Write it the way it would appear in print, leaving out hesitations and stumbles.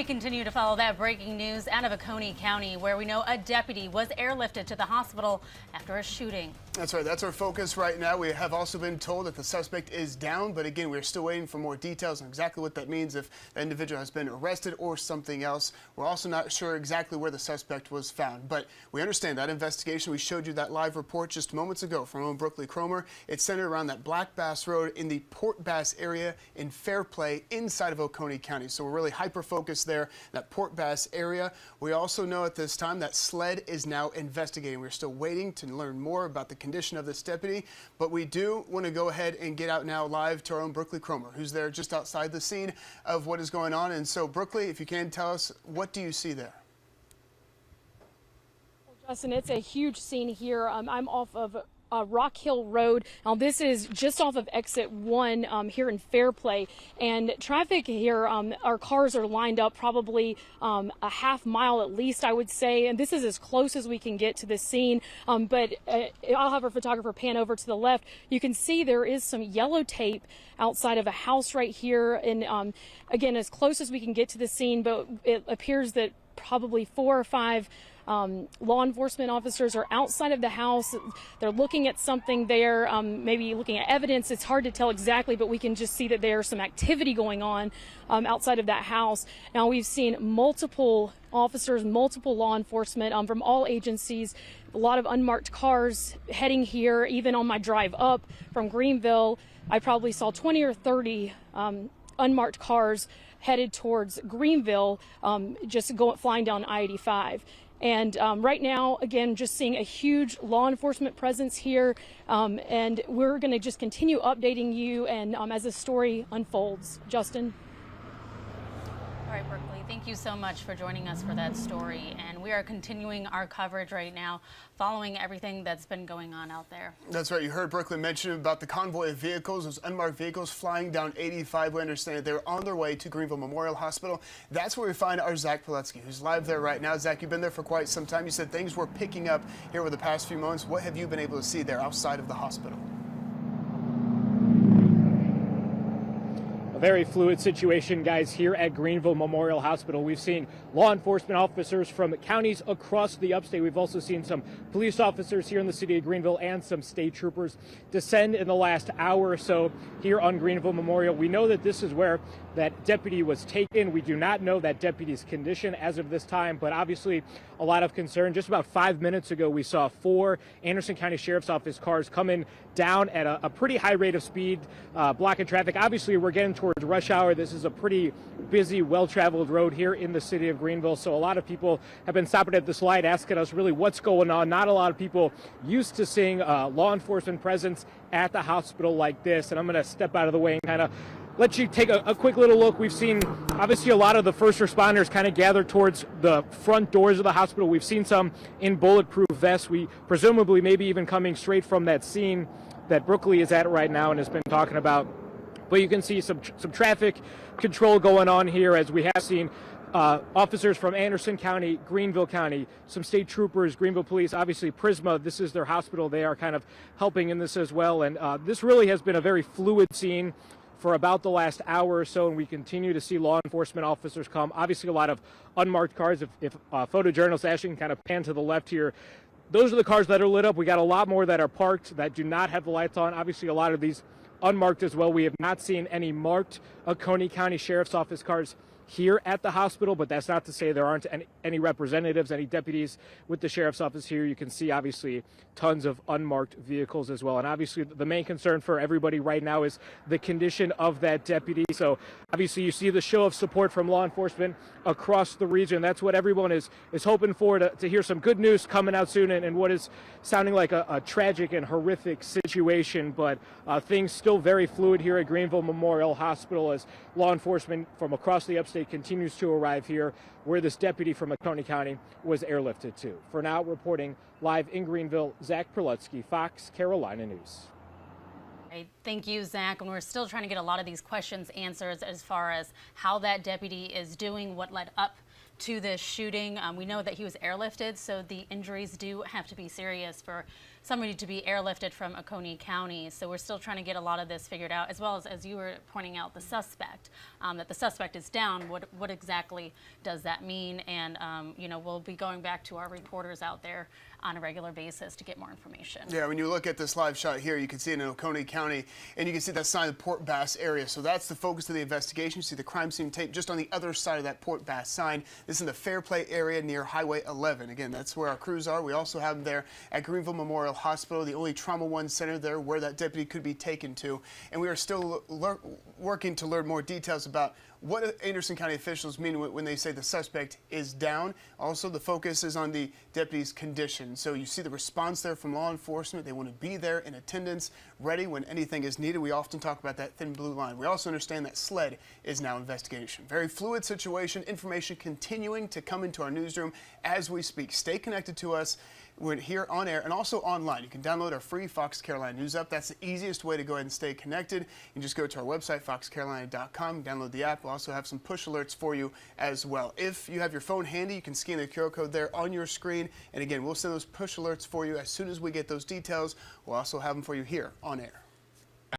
continue to follow that breaking news out of Oconee County, where we know a deputy was airlifted to the hospital after a shooting. That's right. That's our focus right now. We have also been told that the suspect is down, but again, we're still waiting for more details on exactly what that means, if the individual has been arrested or something else. We're also not sure exactly where the suspect was found, but we understand that investigation. We showed you that live report just moments ago from our own Brooklyn Cromer. It's centered around that Black Bass Road in the Port Bass area in Fairplay inside of Oconee County. So we're really hyper-focused there, that Port Bass area. We also know at this time that SLED is now investigating. We're still waiting to learn more about the condition of this deputy, but we do want to go ahead and get out now live to our own Brooklyn Cromer, who's there just outside the scene of what is going on. And so, Brooklyn, if you can tell us, what do you see there? Well, Justin, it's a huge scene here. I'm off of Rock Hill Road. Now this is just off of exit 1 here in Fairplay, and traffic here, our cars are lined up probably a half mile at least, I would say, and this is as close as we can get to the scene. But I'll have our photographer pan over to the left. You can see there is some yellow tape outside of a house right here, and again, as close as we can get to the scene, but it appears that probably 4 or 5 law enforcement officers are outside of the house. They're looking at something there, maybe looking at evidence. It's hard to tell exactly, but we can just see that there's some activity going on outside of that house. Now, we've seen multiple officers, multiple law enforcement from all agencies, a lot of unmarked cars heading here. Even on my drive up from Greenville, I probably saw 20 or 30 unmarked cars headed towards Greenville, flying down I-85. And right now, again, just seeing a huge law enforcement presence here, and we're going to just continue updating you and as the story unfolds. Justin? All right, Berkeley, thank you so much for joining us for that story. And we are continuing our coverage right now, following everything that's been going on out there. That's right. You heard Brooklyn mention about the convoy of vehicles, those unmarked vehicles flying down 85. We understand they're on their way to Greenville Memorial Hospital. That's where we find our Zach Piletsky, who's live there right now. Zach, you've been there for quite some time. You said things were picking up here over the past few months. What have you been able to see there outside of the hospital? A very fluid situation, guys, here at Greenville Memorial Hospital. We've seen law enforcement officers from counties across the upstate. We've also seen some police officers here in the city of Greenville and some state troopers descend in the last hour or so here on Greenville Memorial. We know that this is where that deputy was taken. We do not know that deputy's condition as of this time, but obviously a lot of concern. Just about 5 minutes ago, we saw 4 Anderson County Sheriff's Office cars coming down at a pretty high rate of speed, blocking traffic. Obviously, we're getting towards rush hour. This is a pretty busy, well-traveled road here in the city of Greenville, so a lot of people have been stopping at this light asking us really what's going on. Not a lot of people used to seeing law enforcement presence at the hospital like this, and I'm going to step out of the way and kind of let you take a quick little look. We've seen, obviously, a lot of the first responders kind of gather towards the front doors of the hospital. We've seen some in bulletproof vests. We presumably maybe even coming straight from that scene that Brooklyn is at right now and has been talking about. But you can see some traffic control going on here, as we have seen officers from Anderson County, Greenville County, some state troopers, Greenville Police, obviously Prisma. This is their hospital. They are kind of helping in this as well. And this really has been a very fluid scene for about the last hour or so, and we continue to see law enforcement officers come. Obviously, a lot of unmarked cars. If photojournalist Ashton can kind of pan to the left here, those are the cars that are lit up. We got a lot more that are parked that do not have the lights on. Obviously, a lot of these unmarked as well. We have not seen any marked Oconee County Sheriff's Office cars here at the hospital, but that's not to say there aren't any representatives, any deputies with the Sheriff's Office here. You can see, obviously, tons of unmarked vehicles as well. And obviously, the main concern for everybody right now is the condition of that deputy. So obviously, you see the show of support from law enforcement across the region. That's what everyone is hoping for, to hear some good news coming out soon, and what is sounding like a tragic and horrific situation. But things still very fluid here at Greenville Memorial Hospital as law enforcement from across the upstate continues to arrive here where this deputy from Oconee County was airlifted to. For now, reporting live in Greenville, Zach Piletsky, Fox Carolina News. Right. Thank you, Zach. And we're still trying to get a lot of these questions answered as far as how that deputy is doing, what led up to this shooting. We know that he was airlifted, so the injuries do have to be serious for somebody to be airlifted from Oconee County. So we're still trying to get a lot of this figured out, as well as you were pointing out, the suspect, that the suspect is down. What exactly does that mean? And, you know, we'll be going back to our reporters out there on a regular basis to get more information. Yeah, when you look at this live shot here, you can see it in Oconee County, and you can see that sign of Port Bass area. So that's the focus of the investigation. You see the crime scene tape just on the other side of that Port Bass sign. This is in the Fairplay area near Highway 11. Again, that's where our crews are. We also have them there at Greenville Memorial Hospital, the only Trauma 1 center there where that deputy could be taken to. And we are still working to learn more details about what Anderson County officials mean when they say the suspect is down. Also, the focus is on the deputy's condition. So you see the response there from law enforcement. They want to be there in attendance, ready when anything is needed. We often talk about that thin blue line. We also understand that SLED is now investigation. Very fluid situation. Information continuing to come into our newsroom as we speak. Stay connected to us. We're here on air and also online. You can download our free Fox Carolina News app. That's the easiest way to go ahead and stay connected. You can just go to our website, foxcarolina.com, download the app. We'll also have some push alerts for you as well. If you have your phone handy, you can scan the QR code there on your screen. And again, we'll send those push alerts for you as soon as we get those details. We'll also have them for you here on air.